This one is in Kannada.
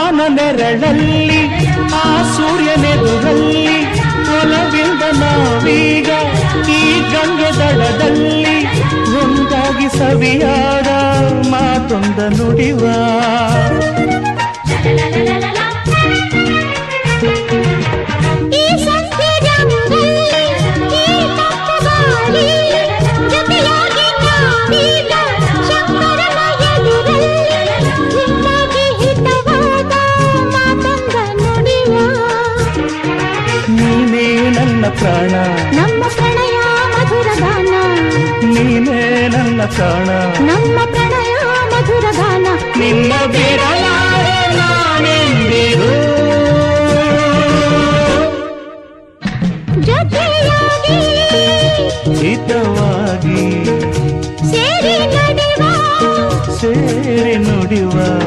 ಬಾನ ನೆರಳಲ್ಲಿ ಆ ಸೂರ್ಯನೆದುರಲ್ಲಿ ಒಲವಿಂದ ನಾವೀಗ ಈ ಗಂಗೆ ದಡದಲ್ಲಿ ಒಂದಾಗಿ ಸವಿಯಾದ ಮಾತೊಂದ ನುಡಿವ ನೀನೇ ನನ್ನ ಪ್ರಾಣ ನಮ್ಮ ಪ್ರಣಯ ಮಧುರ ಗಾನ ನೀನೇ ನನ್ನ ಪ್ರಾಣ ನಮ್ಮ ಪ್ರಣಯ ಮಧುರ ಗಾನ ನಿನ್ನ ಬೇಡ